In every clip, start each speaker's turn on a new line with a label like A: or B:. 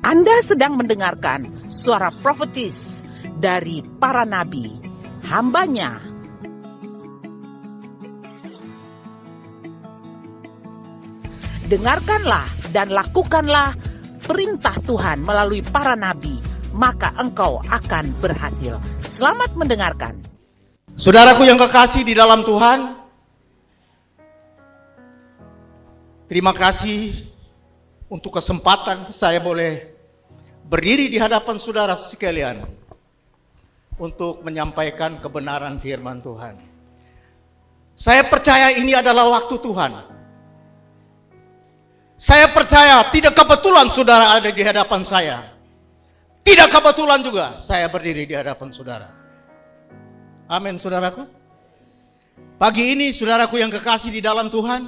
A: Anda sedang mendengarkan suara profetis dari para nabi, hambanya. Dengarkanlah dan lakukanlah perintah Tuhan melalui para nabi, maka engkau akan berhasil. Selamat mendengarkan.
B: Saudaraku yang kekasih di dalam Tuhan, terima kasih untuk kesempatan saya boleh berdiri di hadapan saudara sekalian untuk menyampaikan kebenaran firman Tuhan. Saya percaya ini adalah waktu Tuhan. Saya percaya tidak kebetulan saudara ada di hadapan saya. Tidak kebetulan juga saya berdiri di hadapan saudara. Amin, saudaraku. Pagi ini saudaraku yang kekasih di dalam Tuhan,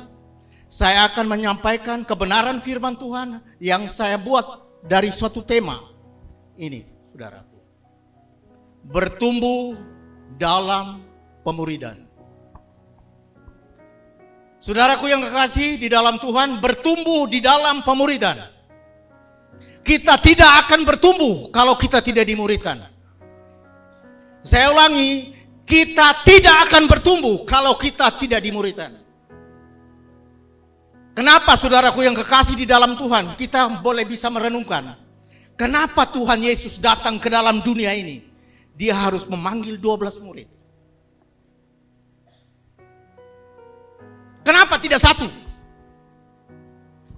B: saya akan menyampaikan kebenaran firman Tuhan yang saya buat dari suatu tema ini, saudaraku. Bertumbuh dalam pemuridan. Saudaraku yang kekasih di dalam Tuhan, bertumbuh di dalam pemuridan. Kita tidak akan bertumbuh kalau kita tidak dimuridkan. Saya ulangi, kita tidak akan bertumbuh kalau kita tidak dimuridkan. Kenapa saudaraku yang kekasih di dalam Tuhan, kita boleh bisa merenungkan. Kenapa Tuhan Yesus datang ke dalam dunia ini? Dia harus memanggil 12 murid. Kenapa tidak 1?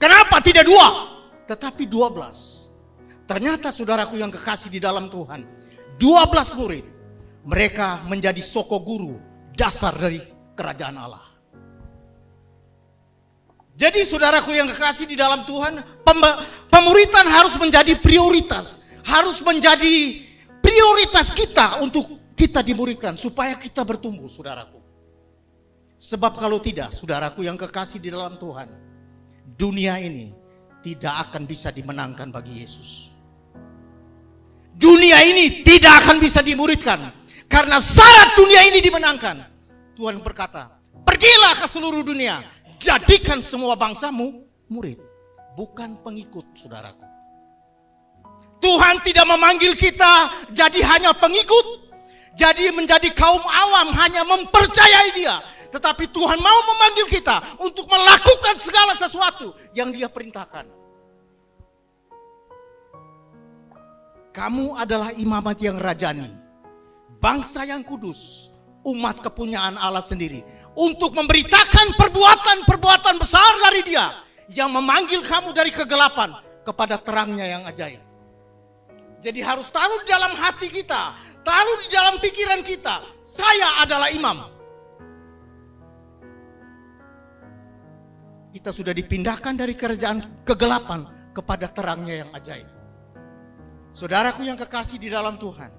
B: Kenapa tidak 2? Tetapi 12. Ternyata saudaraku yang kekasih di dalam Tuhan, 12 murid, mereka menjadi soko guru dasar dari kerajaan Allah. Jadi saudaraku yang kekasih di dalam Tuhan, pemuridan harus menjadi prioritas. Harus menjadi prioritas kita untuk kita dimuridkan supaya kita bertumbuh, saudaraku. Sebab kalau tidak, saudaraku yang kekasih di dalam Tuhan, dunia ini tidak akan bisa dimenangkan bagi Yesus. Dunia ini tidak akan bisa dimuridkan karena syarat dunia ini dimenangkan. Tuhan berkata, pergilah ke seluruh dunia, jadikan semua bangsamu murid, bukan pengikut, saudaraku. Tuhan tidak memanggil kita jadi hanya pengikut, jadi menjadi kaum awam hanya mempercayai Dia. Tetapi Tuhan mau memanggil kita untuk melakukan segala sesuatu yang Dia perintahkan. Kamu adalah imamat yang rajani, bangsa yang kudus, umat kepunyaan Allah sendiri, untuk memberitakan perbuatan-perbuatan besar dari Dia yang memanggil kamu dari kegelapan kepada terangnya yang ajaib. Jadi harus taruh di dalam hati kita, taruh di dalam pikiran kita, saya adalah imam. Kita sudah dipindahkan dari kerajaan kegelapan kepada terangnya yang ajaib. Saudaraku yang kekasih di dalam Tuhan,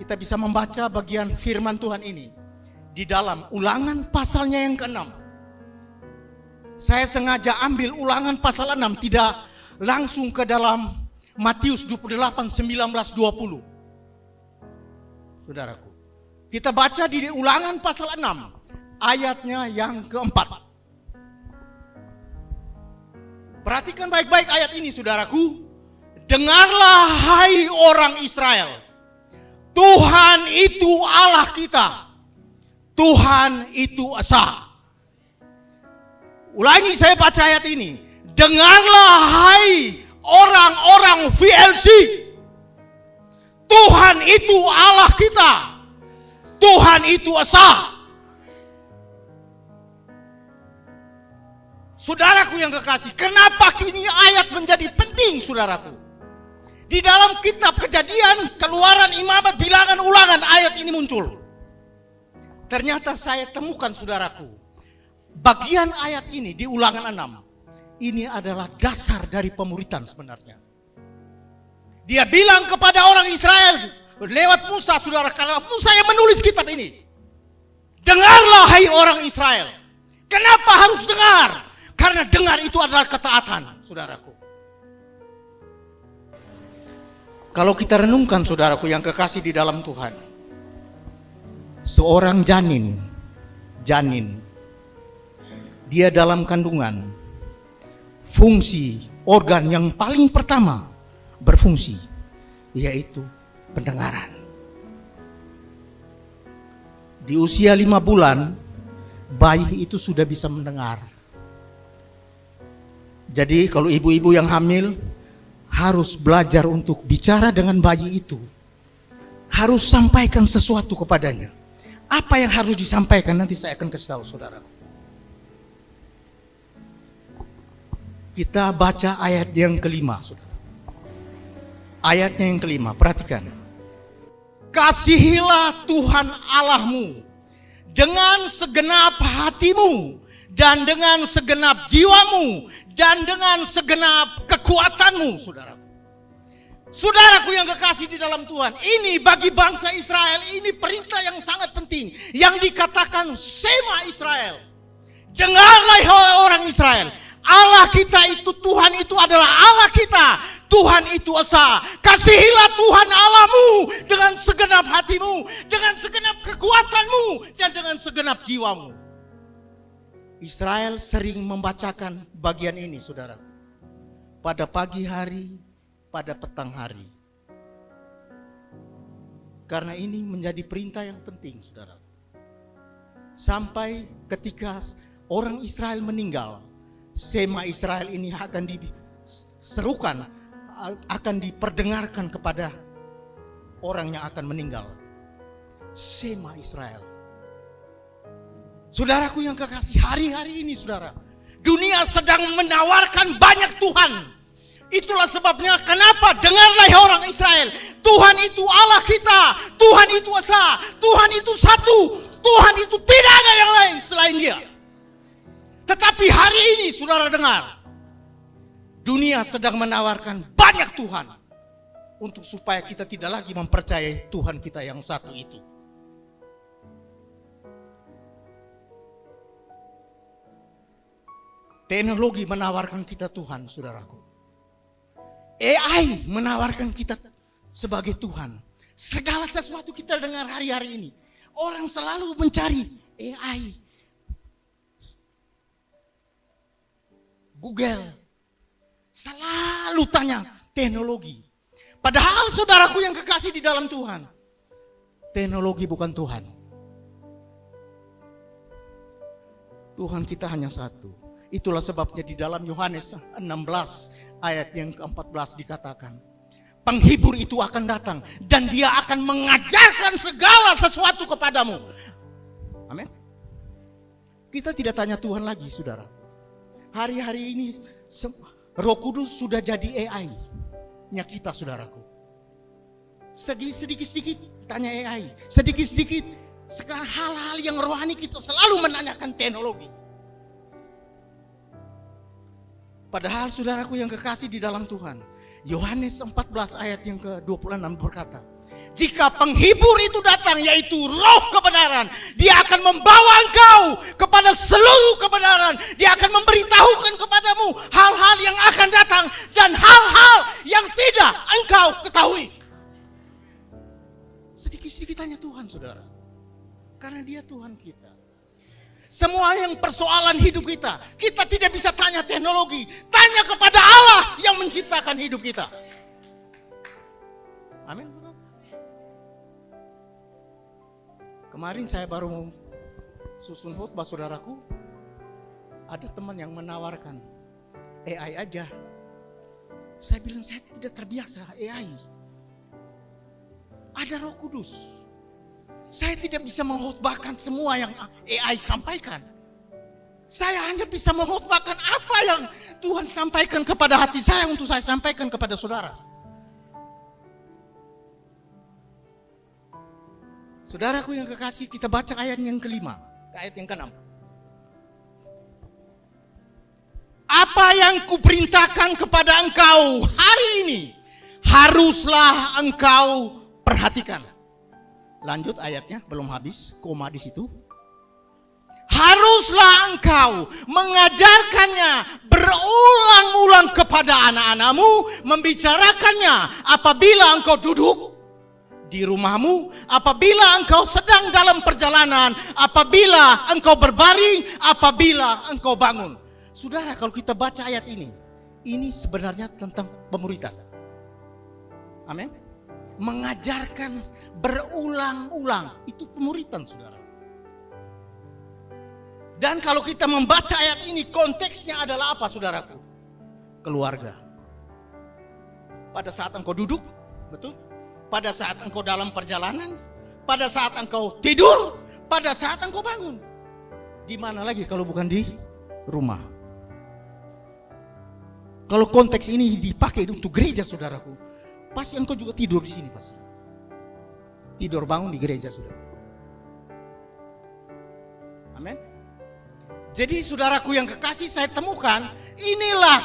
B: kita bisa membaca bagian firman Tuhan ini di dalam Ulangan pasalnya yang ke-6. Saya sengaja ambil Ulangan pasal 6, tidak langsung ke dalam Matius 28, 19, 20. Saudaraku, kita baca di Ulangan pasal 6, ayatnya yang keempat. Perhatikan baik-baik ayat ini, saudaraku. Dengarlah hai orang Israel, Tuhan itu Allah kita, Tuhan itu esa. Ulangi, saya baca ayat ini. Dengarlah hai orang-orang VLC, Tuhan itu Allah kita, Tuhan itu esa. Saudaraku yang kekasih, kenapa kini ayat menjadi penting, saudaraku? Di dalam kitab Kejadian, Keluaran, Imamat, Bilangan, Ulangan, ayat ini muncul. Ternyata saya temukan, saudaraku, bagian ayat ini di Ulangan 6, ini adalah dasar dari pemuridan sebenarnya. Dia bilang kepada orang Israel lewat Musa, saudara, karena Musa yang menulis kitab ini. Dengarlah hai orang Israel. Kenapa harus dengar? Karena dengar itu adalah ketaatan, saudaraku. Kalau kita renungkan, saudaraku yang kekasih di dalam Tuhan, seorang janin, dia dalam kandungan, fungsi organ yang paling pertama berfungsi, yaitu pendengaran. Di usia 5 bulan, bayi itu sudah bisa mendengar. Jadi kalau ibu-ibu yang hamil harus belajar untuk bicara dengan bayi itu. Harus sampaikan sesuatu kepadanya. Apa yang harus disampaikan nanti saya akan kasih tahu saudaraku. Kita baca ayat yang kelima, saudara. Ayatnya yang kelima, perhatikan. Kasihilah Tuhan Allahmu dengan segenap hatimu dan dengan segenap jiwamu dan dengan segenap kekuatanmu, saudara. Saudaraku yang kekasih di dalam Tuhan, ini bagi bangsa Israel, ini perintah yang sangat penting. Yang dikatakan Shema Israel. Dengarlah orang Israel, Allah kita itu, Tuhan itu adalah Allah kita. Tuhan itu esa. Kasihilah Tuhan Allahmu dengan segenap hatimu, dengan segenap kekuatanmu, dan dengan segenap jiwamu. Israel sering membacakan bagian ini, saudara. Pada pagi hari, pada petang hari. Karena ini menjadi perintah yang penting, saudara. Sampai ketika orang Israel meninggal, Shema Israel ini akan diserukan, akan diperdengarkan kepada orang yang akan meninggal. Shema Israel. Saudaraku yang kekasih, hari-hari ini saudara, dunia sedang menawarkan banyak Tuhan. Itulah sebabnya kenapa dengarlah orang Israel, Tuhan itu Allah kita, Tuhan itu esa, Tuhan itu satu, Tuhan itu tidak ada yang lain selain Dia. Tetapi hari ini saudara dengar, dunia sedang menawarkan banyak Tuhan untuk supaya kita tidak lagi mempercayai Tuhan kita yang satu itu. Teknologi menawarkan kita Tuhan, saudaraku. AI menawarkan kita sebagai Tuhan. Segala sesuatu kita dengar hari-hari ini, orang selalu mencari AI. Google selalu tanya teknologi. Padahal saudaraku yang kekasih di dalam Tuhan, teknologi bukan Tuhan. Tuhan kita hanya satu. Itulah sebabnya di dalam Yohanes 16 ayat yang ke-14 dikatakan, penghibur itu akan datang dan dia akan mengajarkan segala sesuatu kepadamu. Amin. Kita tidak tanya Tuhan lagi, saudara. Hari-hari ini Roh Kudus sudah jadi AI-nya kita, saudaraku. Sedikit-sedikit tanya AI, sedikit-sedikit sekarang hal-hal yang rohani kita selalu menanyakan teknologi. Padahal saudaraku yang kekasih di dalam Tuhan, Yohanes 14 ayat yang ke-26 berkata, jika penghibur itu datang, yaitu Roh kebenaran, dia akan membawa engkau kepada seluruh kebenaran. Dia akan memberitahukan kepadamu hal-hal yang akan datang dan hal-hal yang tidak engkau ketahui. Sedikit-sedikit tanya Tuhan, saudara, karena Dia Tuhan kita. Semua yang persoalan hidup kita, kita tidak bisa tanya teknologi. Tanya kepada Allah yang menciptakan hidup kita. Amin. Kemarin saya baru susun khotbah, saudaraku. Ada teman yang menawarkan AI aja. Saya bilang saya tidak terbiasa AI. Ada Roh Kudus. Saya tidak bisa mengkhotbahkan semua yang AI sampaikan. Saya hanya bisa mengkhotbahkan apa yang Tuhan sampaikan kepada hati saya untuk saya sampaikan kepada saudara. Saudaraku yang kekasih, kita baca ayat yang kelima, ayat yang keenam. Apa yang kuperintahkan kepada engkau hari ini, haruslah engkau perhatikan. Lanjut ayatnya, belum habis, koma di situ. Haruslah engkau mengajarkannya berulang-ulang kepada anak-anakmu, membicarakannya apabila engkau duduk di rumahmu, apabila engkau sedang dalam perjalanan, apabila engkau berbaring, apabila engkau bangun. Saudara, kalau kita baca ayat ini, Ini sebenarnya tentang pemuritan. Amin. Mengajarkan berulang-ulang, itu pemuritan, saudara. Dan kalau kita membaca ayat ini, konteksnya adalah apa, saudaraku? Keluarga. Pada saat engkau duduk, betul? Pada saat engkau dalam perjalanan, pada saat engkau tidur, pada saat engkau bangun. Di mana lagi kalau bukan di rumah? Kalau konteks ini dipakai untuk gereja, saudaraku, pasti engkau juga tidur di sini pasti. Tidur bangun di gereja, saudara. Amin. Jadi saudaraku yang kekasih, saya temukan inilah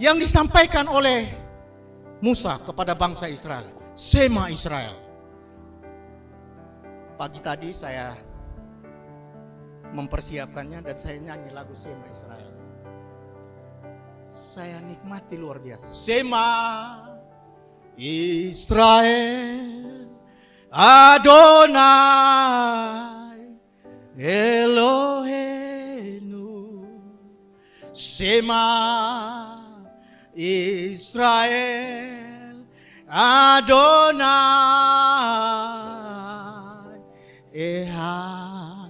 B: yang disampaikan oleh Musa kepada bangsa Israel. Shema Israel. Pagi tadi saya mempersiapkannya dan saya nyanyi lagu Shema Israel. Saya nikmati luar biasa. Shema Israel Adonai Elohenu. Shema Israel Adonai Ehad.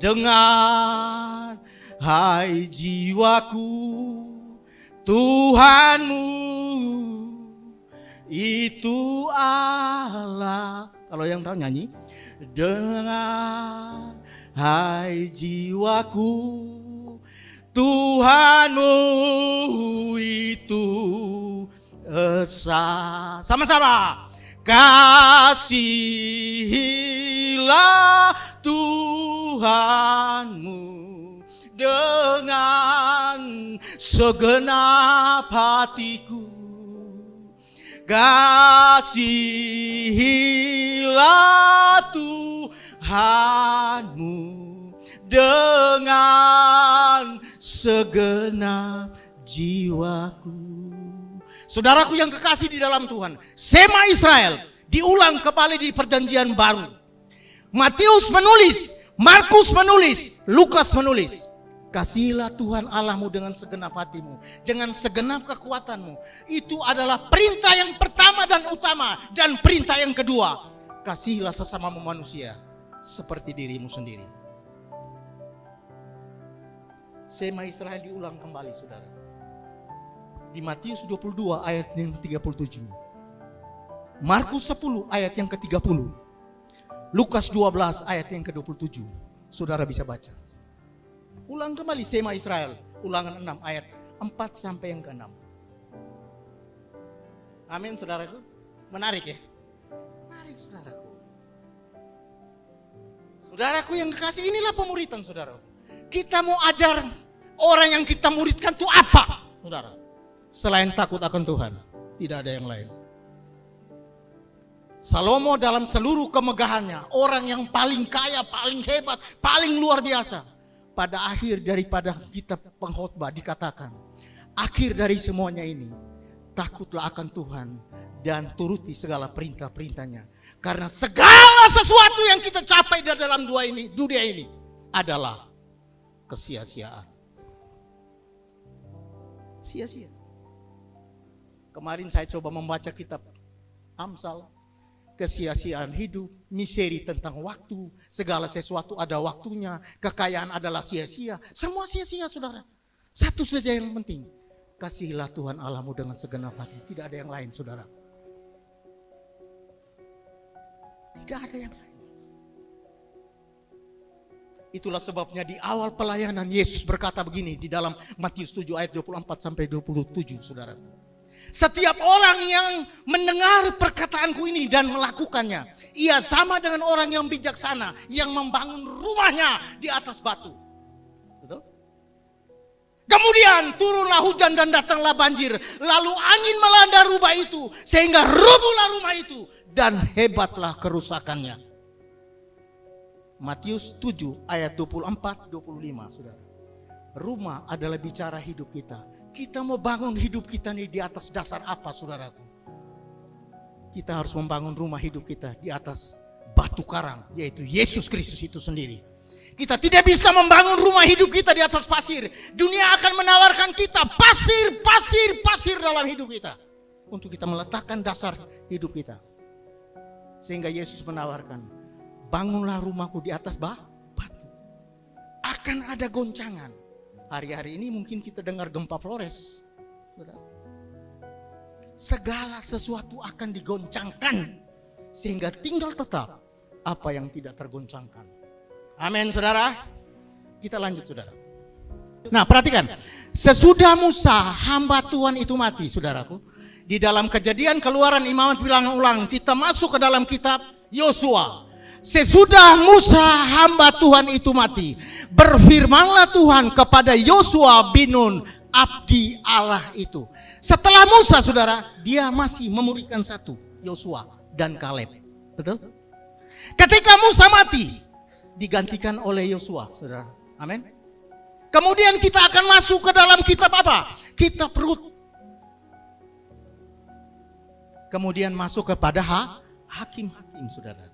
B: Dengar hai jiwaku, Tuhanmu itu Allah. Kalau yang tahu nyanyi. Dengar hai jiwaku, Tuhanmu itu esa. Sama-sama. Kasihilah Tuhanmu dengan segenap hatiku. Kasihilah Tuhanmu dengan segenap jiwaku. Saudaraku yang kekasih di dalam Tuhan, Shema Israel diulang kembali di perjanjian baru. Matius menulis, Markus menulis, Lukas menulis. Kasihilah Tuhan Allahmu dengan segenap hatimu, dengan segenap kekuatanmu. Itu adalah perintah yang pertama dan utama. Dan perintah yang kedua, kasihilah sesamamu manusia seperti dirimu sendiri. Shema Israel diulang kembali, saudara. Di Matius 22 ayat yang ke-37. Markus 10 ayat yang ke-30. Lukas 12 ayat yang ke-27. Saudara bisa baca. Ulang kembali Shema Israel, ulangan 6 ayat 4 sampai yang ke-6. Amin, saudaraku. Menarik ya? Menarik, saudaraku. Saudaraku yang kekasih, inilah pemuritan, saudara. Kita mau ajar orang yang kita muridkan itu apa, saudara? Selain takut akan Tuhan, tidak ada yang lain. Salomo dalam seluruh kemegahannya, orang yang paling kaya, paling hebat, paling luar biasa. Pada akhir daripada kitab pengkhotbah dikatakan, akhir dari semuanya ini, takutlah akan Tuhan dan turuti segala perintah-perintahnya. Karena segala sesuatu yang kita capai di dalam dunia ini adalah kesia-siaan. Sia-sia. Kemarin saya coba membaca kitab Amsal. Kesia-siaan hidup, misteri tentang waktu, segala sesuatu ada waktunya, kekayaan adalah sia-sia, semua sia-sia, saudara. Satu saja yang penting, kasihilah Tuhan Allahmu dengan segenap hati, tidak ada yang lain, saudara. Tidak ada yang lain. Itulah sebabnya di awal pelayanan Yesus berkata begini di dalam Matius 7 ayat 24 sampai 27, saudara. Setiap orang yang mendengar perkataanku ini dan melakukannya, ia sama dengan orang yang bijaksana yang membangun rumahnya di atas batu. Betul? Kemudian turunlah hujan dan datanglah banjir, lalu angin melanda rumah itu sehingga rubuhlah rumah itu dan hebatlah kerusakannya. Matius 7 ayat 24-25, saudara. Rumah adalah bicara hidup kita. Kita mau bangun hidup kita nih di atas dasar apa, saudaraku? Kita harus membangun rumah hidup kita di atas batu karang, yaitu Yesus Kristus itu sendiri. Kita tidak bisa membangun rumah hidup kita di atas pasir. Dunia akan menawarkan kita pasir dalam hidup kita. Untuk kita meletakkan dasar hidup kita. Sehingga Yesus menawarkan, bangunlah rumahku di atas batu. Akan ada goncangan. Hari-hari ini mungkin kita dengar gempa Flores. Segala sesuatu akan digoncangkan. Sehingga tinggal tetap apa yang tidak tergoncangkan. Amin, saudara. Kita lanjut, saudara. Nah, perhatikan. Sesudah Musa, hamba Tuhan itu mati, saudaraku. Di dalam Kejadian, Keluaran, Imamat, Bilangan, Ulangan, kita masuk ke dalam kitab Yosua. Sesudah Musa, hamba Tuhan itu mati, berfirmanlah Tuhan kepada Yosua bin Nun, abdi Allah itu. Setelah Musa, saudara, dia masih memuridkan satu, Yosua dan Kaleb. Betul? Ketika Musa mati, digantikan oleh Yosua, saudara. Amin. Kemudian kita akan masuk ke dalam kitab apa? Kitab Rut. Kemudian masuk kepada hakim-hakim, saudara.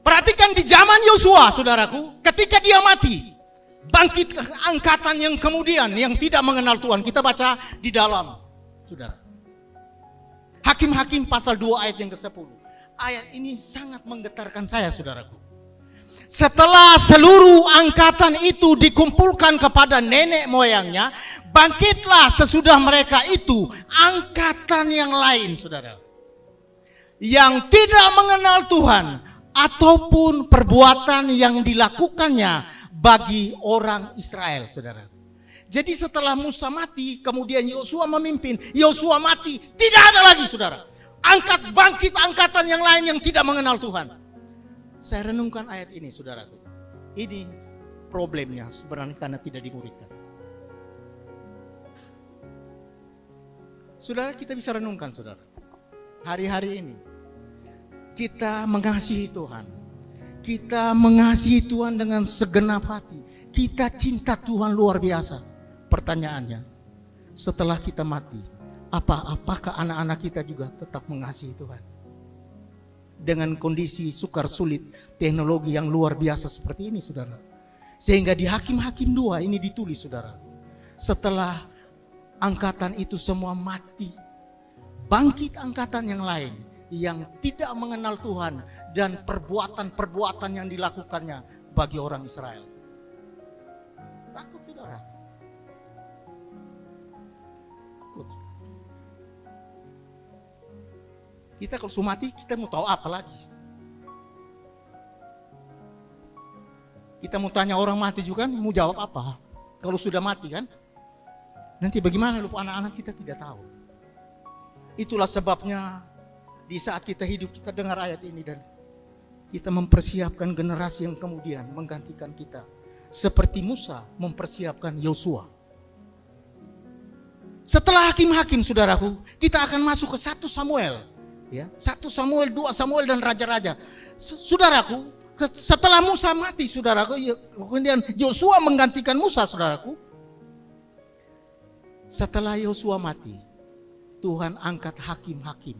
B: Perhatikan di zaman Yosua, saudaraku, ketika dia mati, bangkit angkatan yang kemudian yang tidak mengenal Tuhan. Kita baca di dalam, saudara. Hakim-hakim pasal 2 ayat yang ke-10. Ayat ini sangat menggetarkan saya, saudaraku. Setelah seluruh angkatan itu dikumpulkan kepada nenek moyangnya, bangkitlah sesudah mereka itu angkatan yang lain, saudara. Yang tidak mengenal Tuhan ataupun perbuatan yang dilakukannya bagi orang Israel, saudara. Jadi setelah Musa mati, kemudian Yosua memimpin. Yosua mati, tidak ada lagi, saudara. Bangkit angkatan yang lain yang tidak mengenal Tuhan. Saya renungkan ayat ini, saudaraku. Ini problemnya sebenarnya karena tidak dimuridkan. Saudara, kita bisa renungkan, saudara. Hari-hari ini kita mengasihi Tuhan. Kita mengasihi Tuhan dengan segenap hati. Kita cinta Tuhan luar biasa. Pertanyaannya, setelah kita mati, apakah anak-anak kita juga tetap mengasihi Tuhan? Dengan kondisi sukar sulit teknologi yang luar biasa seperti ini, saudara. Sehingga di Hakim-Hakim 2 ini ditulis, saudara. Setelah angkatan itu semua mati, bangkit angkatan yang lain yang tidak mengenal Tuhan dan perbuatan-perbuatan yang dilakukannya bagi orang Israel. Takut, saudara. Kita kalau sudah mati, kita mau tahu apa lagi? Kita mau tanya orang mati juga kan, mau jawab apa? Kalau sudah mati kan? Nanti bagaimana lupa anak-anak kita tidak tahu. Itulah sebabnya di saat kita hidup, kita dengar ayat ini dan kita mempersiapkan generasi yang kemudian menggantikan kita. Seperti Musa mempersiapkan Yosua. Setelah Hakim-Hakim, saudaraku, kita akan masuk ke 1 Samuel. Ya, 1 Samuel, 2 Samuel dan raja-raja. Saudaraku, setelah Musa mati, saudaraku, kemudian Yosua menggantikan Musa, saudaraku. Setelah Yosua mati, Tuhan angkat hakim-hakim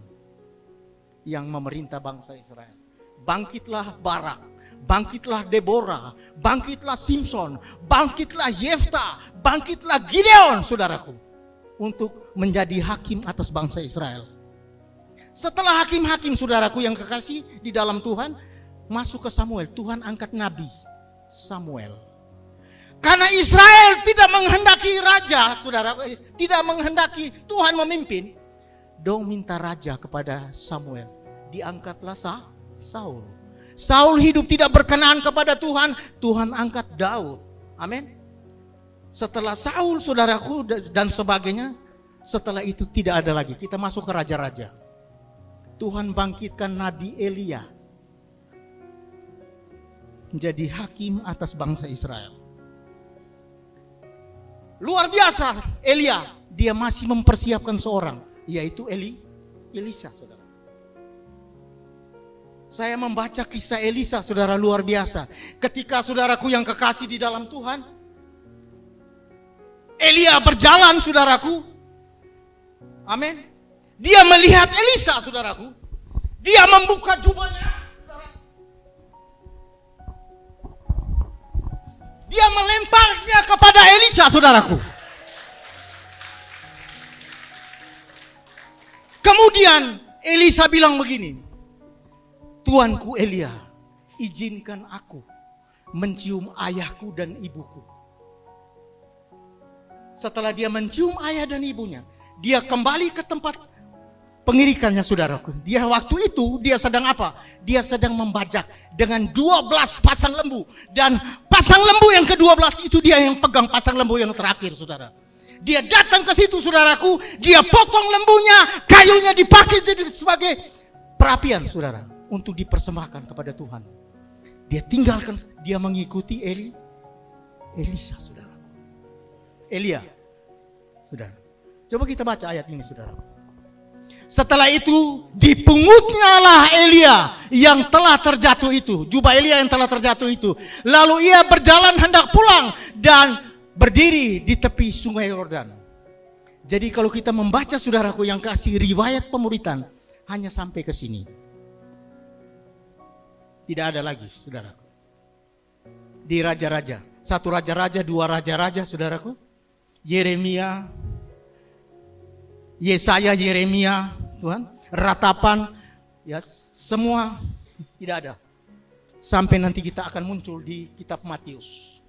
B: yang memerintah bangsa Israel. Bangkitlah Barak, bangkitlah Deborah, bangkitlah Simpson, bangkitlah Yefta, bangkitlah Gideon, saudaraku, untuk menjadi hakim atas bangsa Israel. Setelah hakim-hakim, saudaraku yang kekasih di dalam Tuhan, masuk ke Samuel. Tuhan angkat Nabi Samuel. Karena Israel tidak menghendaki raja, saudara, tidak menghendaki Tuhan memimpin, dong minta raja kepada Samuel. Diangkatlah Saul. Saul hidup tidak berkenan kepada Tuhan, Tuhan angkat Daud. Amin. Setelah Saul, saudaraku, dan sebagainya, setelah itu tidak ada lagi. Kita masuk ke raja-raja. Tuhan bangkitkan Nabi Elia menjadi hakim atas bangsa Israel. Luar biasa Elia, dia masih mempersiapkan seorang, yaitu Elisa, saudara. Saya membaca kisah Elisa, saudara, luar biasa. Ketika saudaraku yang kekasih di dalam Tuhan, Elia berjalan, saudaraku. Amin. Dia melihat Elisa, saudaraku. Dia membuka jubahnya, saudara. Dia melemparnya kepada Elisa, saudaraku. Kemudian Elisa bilang begini, Tuanku Elia, izinkan aku mencium ayahku dan ibuku. Setelah dia mencium ayah dan ibunya, dia kembali ke tempat pengirikannya, saudaraku. Dia waktu itu, dia sedang apa? Dia sedang membajak dengan 12 pasang lembu. Dan pasang lembu yang ke-12 itu dia yang pegang pasang lembu yang terakhir, saudara. Dia datang ke situ, saudaraku. Dia potong lembunya, kayunya dipakai jadi sebagai perapian, saudara, untuk dipersembahkan kepada Tuhan. Dia tinggalkan, dia mengikuti Elisa, saudara. Elia, saudara. Coba kita baca ayat ini, saudara. Setelah itu dipungutinyalah Elia yang telah terjatuh itu, jubah Elia yang telah terjatuh itu. Lalu ia berjalan hendak pulang dan berdiri di tepi sungai Yordan. Jadi kalau kita membaca, saudaraku yang kasih, riwayat pemuritan hanya sampai ke sini. Tidak ada lagi, saudaraku. Di raja-raja, 1 raja-raja, 2 raja-raja, saudaraku. Yeremia, Yesaya, Yeremia, Tuhan, ratapan, ya, semua tidak ada. Sampai nanti kita akan muncul di kitab Matius.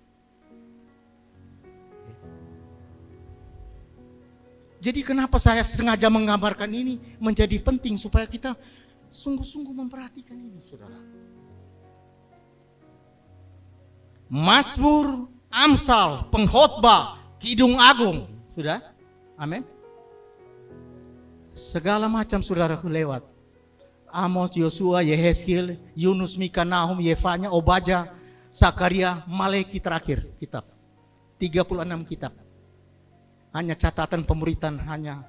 B: Jadi kenapa saya sengaja menggambarkan ini menjadi penting supaya kita sungguh-sungguh memperhatikan ini, saudara. Mazmur, Amsal, Pengkhotbah, Kidung Agung, sudah? Amin. Segala macam, saudaraku, lewat. Amos, Yosua, Yehezkiel, Yunus, Mika, Nahum, Yefanya, Obadya, Zakaria, Maleki terakhir kitab. 36 kitab. Hanya catatan pemuritan, hanya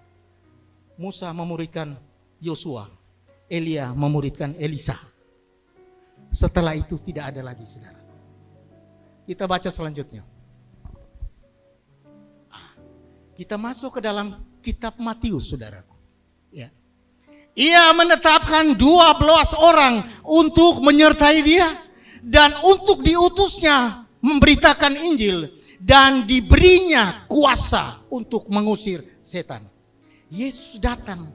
B: Musa memuridkan Yosua, Elia memuridkan Elisa. Setelah itu tidak ada lagi, saudara. Kita baca selanjutnya. Kita masuk ke dalam kitab Matius, saudaraku. Ya. Ia menetapkan 12 orang untuk menyertai dia dan untuk diutusnya memberitakan Injil dan diberinya kuasa untuk mengusir setan. Yesus datang,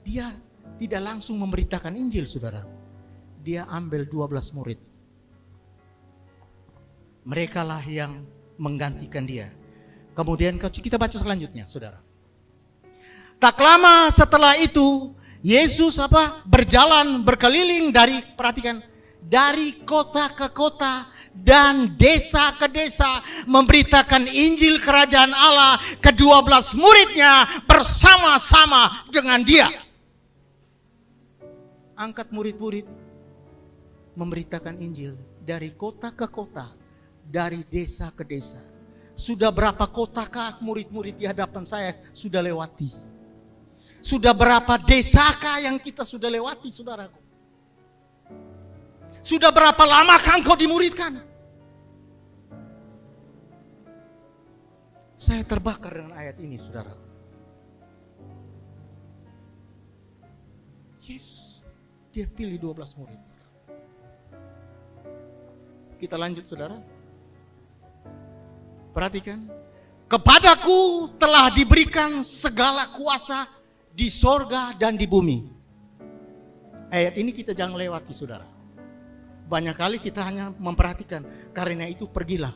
B: dia tidak langsung memberitakan Injil, saudara. Dia ambil 12 murid. Merekalah yang menggantikan dia. Kemudian kita baca selanjutnya, saudara. Tak lama setelah itu, Yesus berjalan berkeliling dari kota ke kota dan desa ke desa memberitakan Injil Kerajaan Allah. Ke-12 muridnya bersama-sama dengan dia. Angkat murid-murid memberitakan Injil dari kota ke kota, dari desa ke desa. Sudah berapa kotakah murid-murid di hadapan saya sudah lewati? Sudah berapa desakah yang kita sudah lewati, saudaraku? Sudah berapa lamakah engkau dimuridkan? Saya terbakar dengan ayat ini, saudara. Yesus, dia pilih 12 murid. Kita lanjut, saudara. Perhatikan. Kepadaku telah diberikan segala kuasa di sorga dan di bumi. Ayat ini kita jangan lewati, saudara. Banyak kali kita hanya memperhatikan. Karena itu pergilah.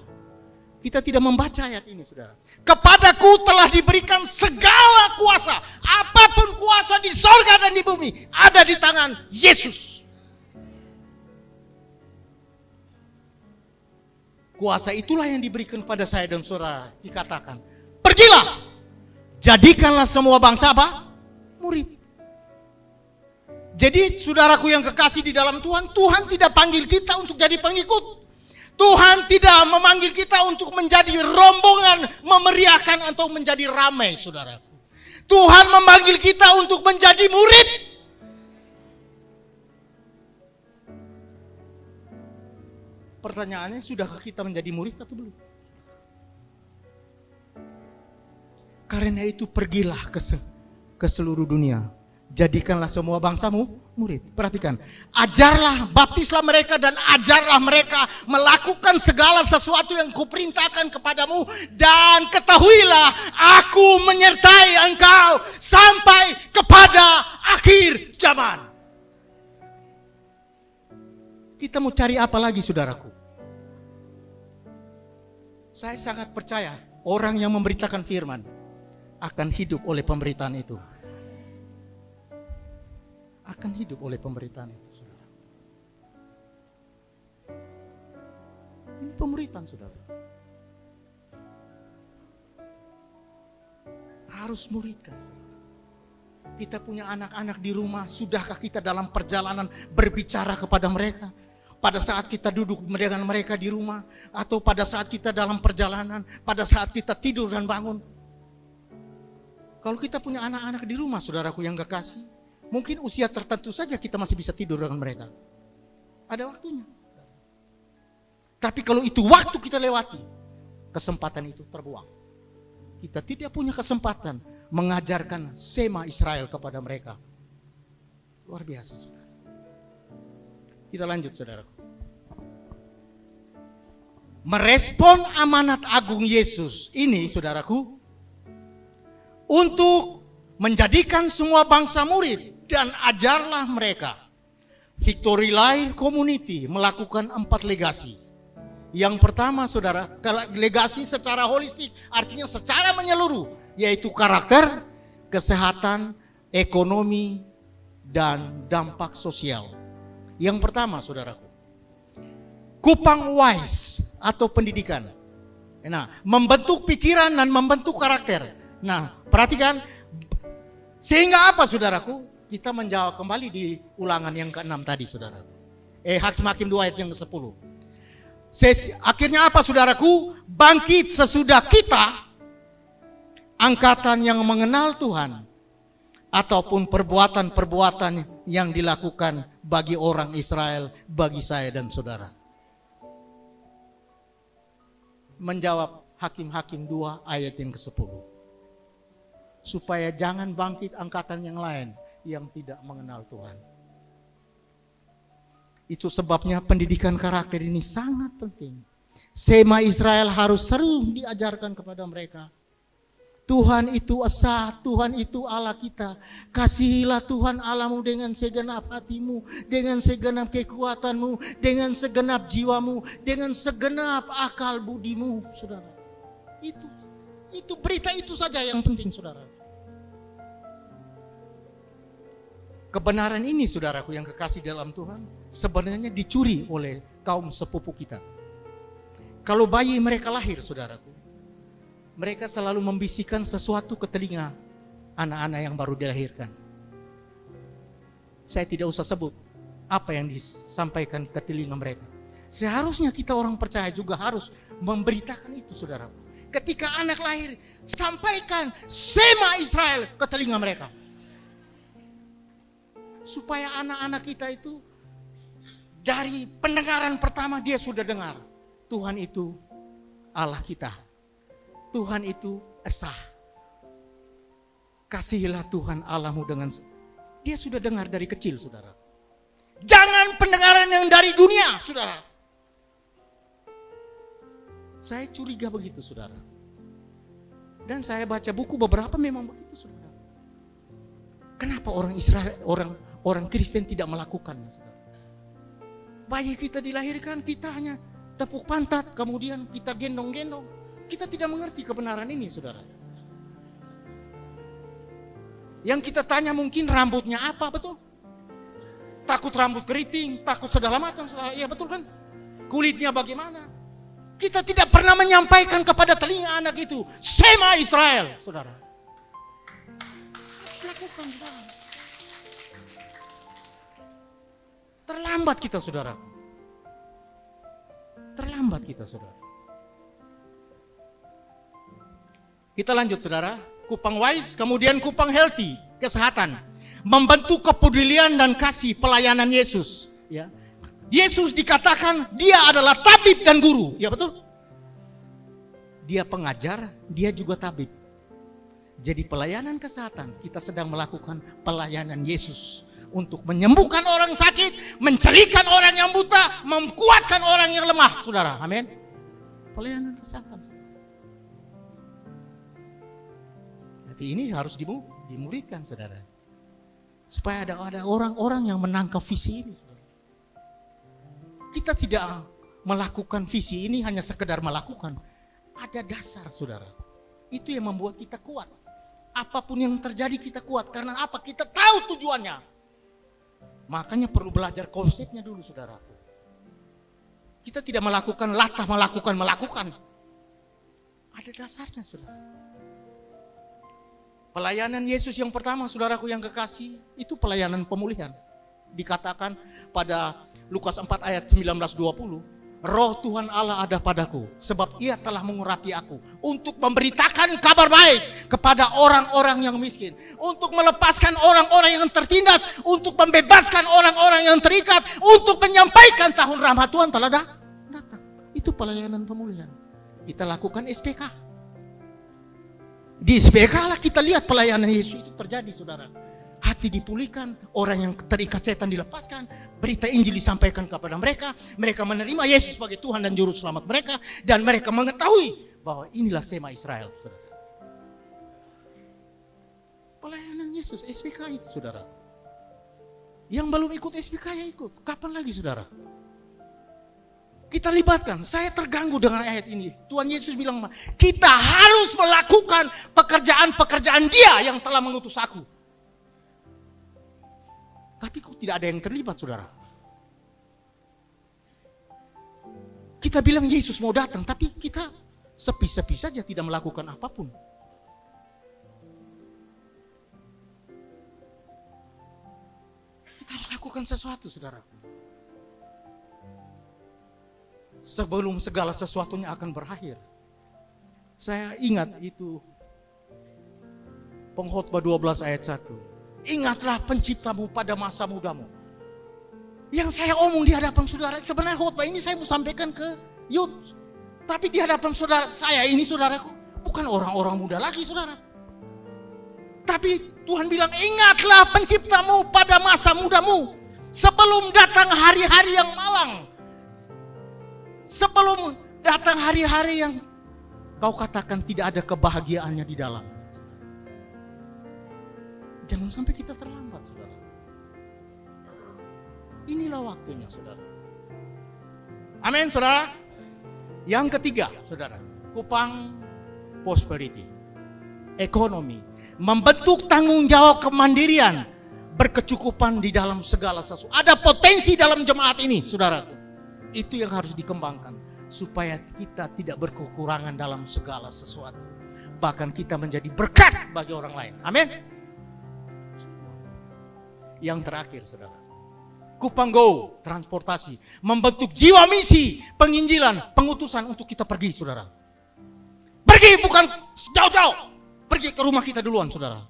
B: Kita tidak membaca ayat ini, saudara. Kepadaku telah diberikan segala kuasa. Apapun kuasa di sorga dan di bumi ada di tangan Yesus. Kuasa itulah yang diberikan pada saya dan saudara. Dikatakan, pergilah, jadikanlah semua bangsa murid. Jadi saudaraku yang kekasih di dalam Tuhan, Tuhan tidak panggil kita untuk jadi pengikut. Tuhan tidak memanggil kita untuk menjadi rombongan, memeriahkan atau menjadi ramai, saudaraku. Tuhan memanggil kita untuk menjadi murid. Pertanyaannya, sudahkah kita menjadi murid atau belum? Karena itu pergilah ke seluruh dunia. jadikanlah semua bangsamu murid. Perhatikan, ajarlah, baptislah mereka dan ajarlah mereka melakukan segala sesuatu yang kuperintahkan kepadamu, dan ketahuilah aku menyertai engkau sampai kepada akhir zaman. Kita mau cari apa lagi, saudaraku? Saya sangat percaya orang yang memberitakan firman akan hidup oleh pemberitaan itu. Akan hidup oleh pemberitaan itu, saudara. Ini pemberitaan, saudara. Harus muridkan. Kita punya anak-anak di rumah, sudahkah kita dalam perjalanan berbicara kepada mereka? Pada saat kita duduk dengan mereka di rumah, atau pada saat kita dalam perjalanan, pada saat kita tidur dan bangun. Kalau kita punya anak-anak di rumah, saudaraku yang kekasih, mungkin usia tertentu saja kita masih bisa tidur dengan mereka. Ada waktunya. Tapi kalau itu waktu kita lewati, kesempatan itu terbuang. Kita tidak punya kesempatan mengajarkan Shema Israel kepada mereka. Luar biasa, saudara. Kita lanjut, saudaraku. Merespon amanat agung Yesus ini, saudaraku, untuk menjadikan semua bangsa murid dan ajarlah mereka. Victory Life Community melakukan 4 legasi. Yang pertama, saudara, legasi secara holistik, artinya secara menyeluruh, yaitu karakter, kesehatan, ekonomi, dan dampak sosial. Yang pertama, saudaraku, Kupang Wise atau pendidikan. Nah, membentuk pikiran dan membentuk karakter. Nah, perhatikan, sehingga apa, saudaraku? Kita menjawab kembali di ulangan yang ke-6 tadi, saudaraku. Hakim-Hakim 2 ayat yang ke-10. Akhirnya apa, saudaraku? Bangkit sesudah kita, angkatan yang mengenal Tuhan, ataupun perbuatan-perbuatan yang dilakukan bagi orang Israel, bagi saya dan saudara. Menjawab Hakim-Hakim 2 ayat yang ke-10. Supaya jangan bangkit angkatan yang lain yang tidak mengenal Tuhan. Itu sebabnya pendidikan karakter ini sangat penting. Shema Israel harus sering diajarkan kepada mereka. Tuhan itu esa, Tuhan itu Allah kita. Kasihilah Tuhan Allahmu dengan segenap hatimu, dengan segenap kekuatanmu, dengan segenap jiwamu, dengan segenap akal budimu, saudara. Itu berita itu saja yang penting, saudara. Kebenaran ini, saudaraku yang kekasih dalam Tuhan, sebenarnya dicuri oleh kaum sepupu kita. Kalau bayi mereka lahir, saudaraku, mereka selalu membisikkan sesuatu ke telinga anak-anak yang baru dilahirkan. Saya tidak usah sebut apa yang disampaikan ke telinga mereka. Seharusnya kita orang percaya juga harus memberitakan itu, saudaraku. Ketika anak lahir, sampaikan Shema Israel ke telinga mereka. Supaya anak-anak kita itu dari pendengaran pertama dia sudah dengar. Tuhan itu Allah kita. Tuhan itu esa. Kasihilah Tuhan Allahmu dengan. Dia sudah dengar dari kecil, saudara. Jangan pendengaran yang dari dunia, saudara. Saya curiga begitu, saudara. Dan saya baca buku beberapa memang begitu, saudara. Kenapa orang Israel, orang Kristen tidak melakukannya, saudara? Bayi kita dilahirkan, kita hanya tepuk pantat, kemudian kita gendong-gendong. Kita tidak mengerti kebenaran ini, saudara. Yang kita tanya mungkin rambutnya apa, betul? Takut rambut keriting, takut segala macam, saudara. Iya betul kan? Kulitnya bagaimana? Kita tidak pernah menyampaikan kepada telinga anak itu Shema Israel, saudara. Harus lakukan, saudara. Terlambat kita, saudara. Terlambat kita, saudara. Kita lanjut, saudara. Kupang Wise, kemudian Kupang Healthy, kesehatan. Membentuk kepedulian dan kasih pelayanan Yesus. Ya. Yesus dikatakan dia adalah tabib dan guru. Ya betul? Dia pengajar, dia juga tabib. Jadi pelayanan kesehatan, kita sedang melakukan pelayanan Yesus untuk menyembuhkan orang sakit, mencelikan orang yang buta, menguatkan orang yang lemah, saudara. Amin. Pelayanan kesehatan. Tapi ini harus dimuridkan, saudara. Supaya ada orang-orang yang menangkap visi ini. Kita tidak melakukan visi ini hanya sekedar melakukan. Ada dasar, saudara. Itu yang membuat kita kuat. Apapun yang terjadi kita kuat. Karena apa? Kita tahu tujuannya. Makanya perlu belajar konsepnya dulu, saudaraku. Kita tidak melakukan latah melakukan. Ada dasarnya, saudara. Pelayanan Yesus yang pertama, saudaraku yang kekasih, itu pelayanan pemulihan. Dikatakan pada Lukas 4 ayat 19-20. Roh Tuhan Allah ada padaku, sebab ia telah mengurapi aku untuk memberitakan kabar baik kepada orang-orang yang miskin, untuk melepaskan orang-orang yang tertindas, untuk membebaskan orang-orang yang terikat, untuk menyampaikan tahun rahmat Tuhan telah datang. Itu pelayanan pemulihan. Kita lakukan SPK. Di SPK lah kita lihat pelayanan Yesus itu terjadi, saudara. Hati dipulihkan, orang yang terikat setan dilepaskan, berita Injil disampaikan kepada mereka, mereka menerima Yesus sebagai Tuhan dan Juru Selamat mereka, dan mereka mengetahui bahwa inilah Sema Israel, saudara. Pelayanan Yesus, SPK itu, saudara. Yang belum ikut SPK ya ikut, kapan lagi, saudara? Kita libatkan. Saya terganggu dengan ayat ini. Tuhan Yesus bilang, kita harus melakukan pekerjaan-pekerjaan Dia yang telah mengutus aku. Tapi kok tidak ada yang terlibat, saudara? Kita bilang Yesus mau datang, tapi kita sepi-sepi saja tidak melakukan apapun. Kita harus lakukan sesuatu, saudara. Sebelum segala sesuatunya akan berakhir. Saya ingat itu Pengkhotbah 12 ayat 1. Ingatlah penciptamu pada masa mudamu. Yang saya omong di hadapan saudara, sebenarnya khotbah ini saya mau sampaikan ke youth. Tapi di hadapan saudara saya ini, saudaraku, bukan orang-orang muda lagi, saudara. Tapi Tuhan bilang, ingatlah penciptamu pada masa mudamu. Sebelum datang hari-hari yang malang. Sebelum datang hari-hari yang kau katakan tidak ada kebahagiaannya di dalam. Jangan sampai kita terlambat, saudara. Inilah waktunya, saudara. Amin, saudara. Yang ketiga, saudara, Kupang prosperity, ekonomi, membentuk tanggung jawab kemandirian, berkecukupan di dalam segala sesuatu. Ada potensi dalam jemaat ini, saudara. Itu yang harus dikembangkan supaya kita tidak berkekurangan dalam segala sesuatu. Bahkan kita menjadi berkat bagi orang lain. Amin. Yang terakhir, saudara, Kupang Go, transportasi, membentuk jiwa misi, penginjilan, pengutusan untuk kita pergi, saudara. Pergi bukan jauh-jauh, pergi ke rumah kita duluan, saudara.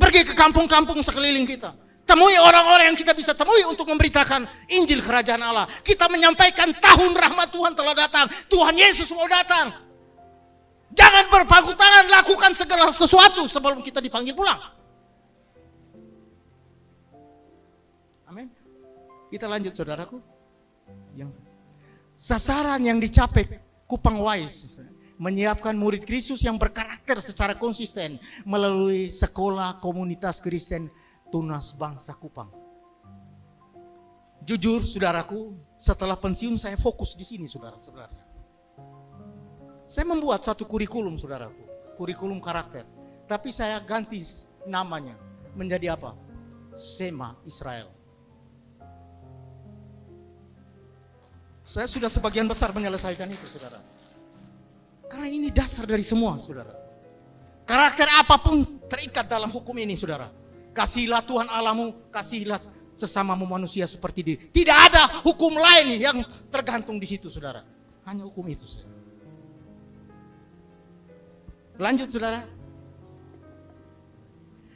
B: Pergi ke kampung-kampung sekeliling kita. Temui orang-orang yang kita bisa temui untuk memberitakan Injil Kerajaan Allah. Kita menyampaikan tahun rahmat Tuhan telah datang, Tuhan Yesus mau datang. Jangan berpangku tangan, lakukan segala sesuatu sebelum kita dipanggil pulang. Amin. Kita lanjut, saudaraku. Yang sasaran yang dicapai Kupang Wise menyiapkan murid Kristus yang berkarakter secara konsisten melalui sekolah komunitas Kristen Tunas Bangsa Kupang. Jujur, saudaraku, setelah pensiun saya fokus di sini, saudara-saudara. Saya membuat satu kurikulum, saudaraku, kurikulum karakter. Tapi saya ganti namanya menjadi apa? Sema Israel. Saya sudah sebagian besar menyelesaikan itu, saudara. Karena ini dasar dari semua, saudara. Karakter apapun terikat dalam hukum ini, saudara. Kasihilah Tuhan Allahmu, kasihilah sesamamu manusia seperti dia. Tidak ada hukum lain yang tergantung di situ, saudara. Hanya hukum itu, saudara. Lanjut, saudara.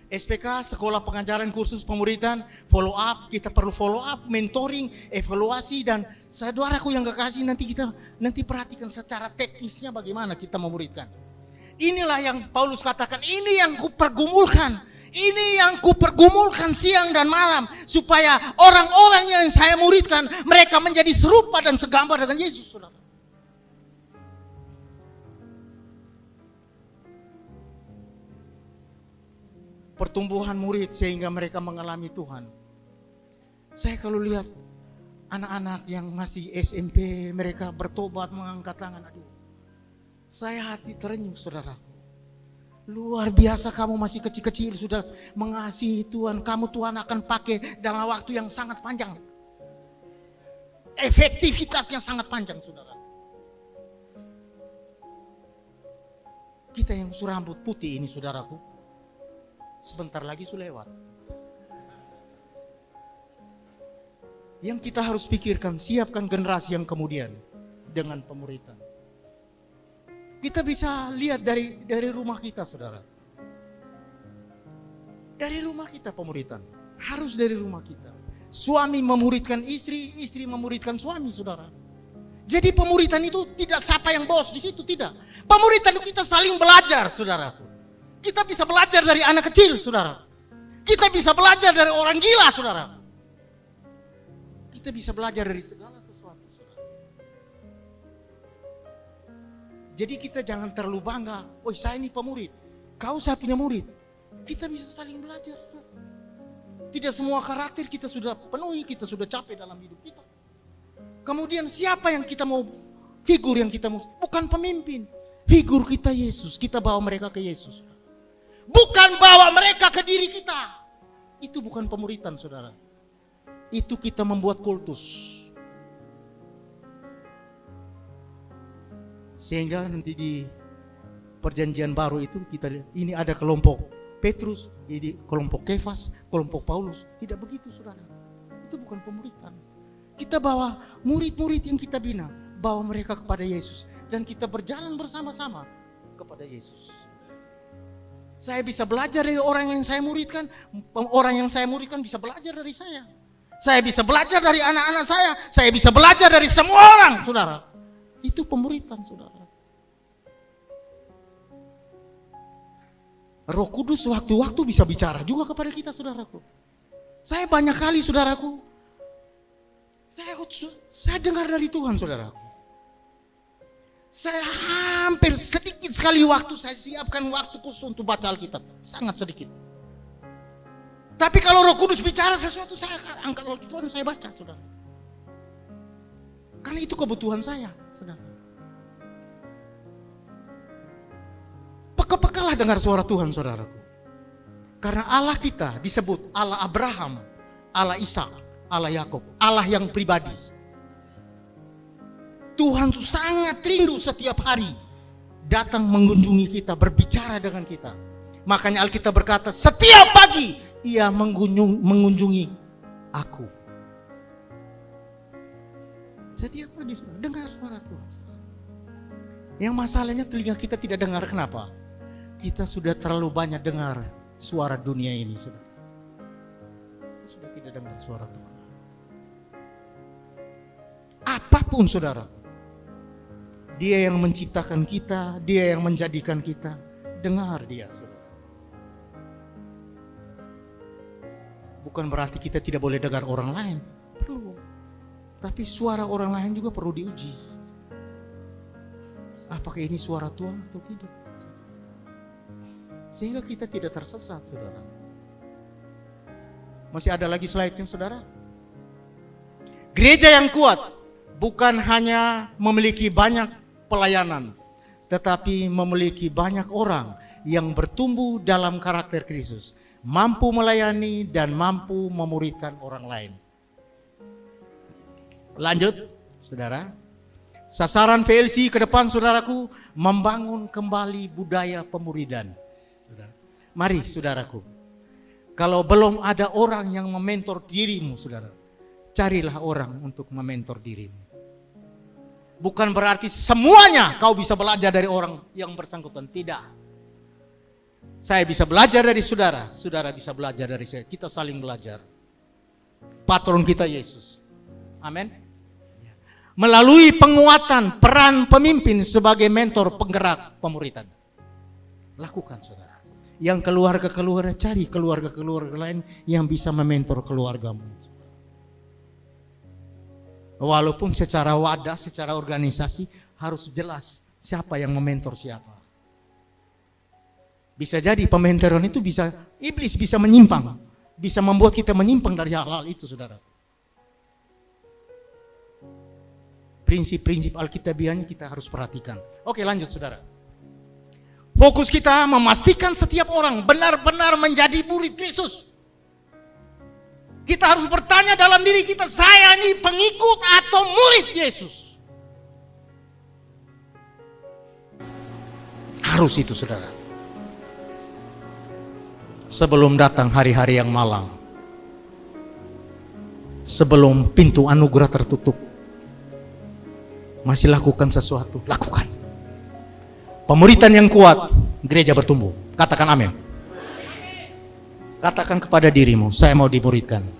B: SPK, sekolah pengajaran kursus pemuridan, follow up, kita perlu follow up, mentoring, evaluasi, dan saudaraku yang kekasih, nanti perhatikan secara teknisnya bagaimana kita memuridkan. Inilah yang Paulus katakan, ini yang kupergumulkan. Ini yang kupergumulkan siang dan malam. Supaya orang-orang yang saya muridkan, mereka menjadi serupa dan segambar dengan Yesus, saudara. Pertumbuhan murid sehingga mereka mengalami Tuhan. Saya kalau lihat anak-anak yang masih SMP, mereka bertobat mengangkat tangan. Aduh, saya hati terenyuh, saudara. Luar biasa, kamu masih kecil-kecil sudah mengasihi Tuhan. Kamu Tuhan akan pakai dalam waktu yang sangat panjang. Efektivitasnya sangat panjang, saudara. Kita yang rambut putih ini, saudaraku, sebentar lagi sudah lewat. Yang kita harus pikirkan, siapkan generasi yang kemudian dengan pemuritan. Kita bisa lihat dari rumah kita, saudara. Dari rumah kita pemuritan. Harus dari rumah kita. Suami memuridkan istri, istri memuridkan suami, saudara. Jadi pemuritan itu tidak siapa yang bos di situ, tidak. Pemuritan itu kita saling belajar, saudara. Kita bisa belajar dari anak kecil, saudara. Kita bisa belajar dari orang gila, saudara. Kita bisa belajar dari segala sesuatu, saudara. Jadi kita jangan terlalu bangga, oh saya ini pemurid, kau saya punya murid. Kita bisa saling belajar, saudara. Tidak semua karakter kita sudah penuhi, kita sudah capek dalam hidup kita. Kemudian siapa yang kita mau, figur yang kita mau, bukan pemimpin. Figur kita Yesus, kita bawa mereka ke Yesus. Bukan bawa mereka ke diri kita. Itu bukan pemuritan, saudara. Itu kita membuat kultus. Sehingga nanti di perjanjian baru itu kita lihat, ini ada kelompok Petrus, ini kelompok Kefas, kelompok Paulus. Tidak begitu, saudara. Itu bukan pemuritan. Kita bawa murid-murid yang kita bina, bawa mereka kepada Yesus. Dan kita berjalan bersama-sama kepada Yesus. Saya bisa belajar dari orang yang saya muridkan, orang yang saya muridkan bisa belajar dari saya. Saya bisa belajar dari anak-anak saya bisa belajar dari semua orang, saudara. Itu pemuritan, saudara. Roh Kudus waktu-waktu bisa bicara juga kepada kita, saudaraku. Saya banyak kali, saudaraku, saya dengar dari Tuhan, saudaraku. Saya hampir sedikit sekali waktu saya siapkan waktu khusus untuk baca Alkitab. Sangat sedikit. Tapi kalau Roh Kudus bicara sesuatu, saya angkat Alkitab dan saya baca, saudara. Karena itu kebutuhan saya, saudara. Peka-pekalah dengar suara Tuhan, saudaraku. Karena Allah kita disebut Allah Abraham, Allah Ishak, Allah Yakub, Allah yang pribadi. Tuhan tuh sangat rindu setiap hari datang mengunjungi kita, berbicara dengan kita. Makanya Alkitab berkata, setiap pagi ia mengunjungi aku. Setiap pagi dengar suara Tuhan. Yang masalahnya telinga kita tidak dengar, kenapa? Kita sudah terlalu banyak dengar suara dunia ini, saudara. Sudah tidak dengar suara Tuhan. Apapun, saudara, Dia yang menciptakan kita, Dia yang menjadikan kita. Dengar Dia, saudara. Bukan berarti kita tidak boleh dengar orang lain. Perlu. Tapi suara orang lain juga perlu diuji. Apakah ini suara Tuhan atau tidak? Sehingga kita tidak tersesat, saudara. Masih ada lagi slide-nya, saudara? Gereja yang kuat bukan hanya memiliki banyak pelayanan, tetapi memiliki banyak orang yang bertumbuh dalam karakter Kristus, mampu melayani dan mampu memuridkan orang lain. Lanjut, saudara. Sasaran VLC ke depan, saudaraku, membangun kembali budaya pemuridan. Mari, saudaraku, kalau belum ada orang yang mementor dirimu, saudara, carilah orang untuk mementor dirimu. Bukan berarti semuanya kau bisa belajar dari orang yang bersangkutan, tidak. Saya bisa belajar dari saudara, saudara bisa belajar dari saya. Kita saling belajar. Patron kita Yesus. Amin. Melalui penguatan peran pemimpin sebagai mentor penggerak pemuritan. Lakukan, saudara. Yang keluarga-keluarga, cari keluarga-keluarga lain yang bisa mementor keluargamu. Walaupun secara wadah, secara organisasi harus jelas siapa yang mementor siapa. Bisa jadi pementoran itu bisa, iblis bisa menyimpang, bisa membuat kita menyimpang dari hal-hal itu, saudara. Prinsip-prinsip Alkitabiahnya kita harus perhatikan. Oke, lanjut, saudara. Fokus kita memastikan setiap orang benar-benar menjadi murid Yesus. Kita harus bertanya dalam diri kita, saya ini pengikut atau murid Yesus? Harus itu, saudara. Sebelum datang hari-hari yang malang, sebelum pintu anugerah tertutup, masih lakukan sesuatu, lakukan. Pemuritan yang kuat, gereja bertumbuh. Katakan amin. Katakan kepada dirimu, saya mau dimuridkan.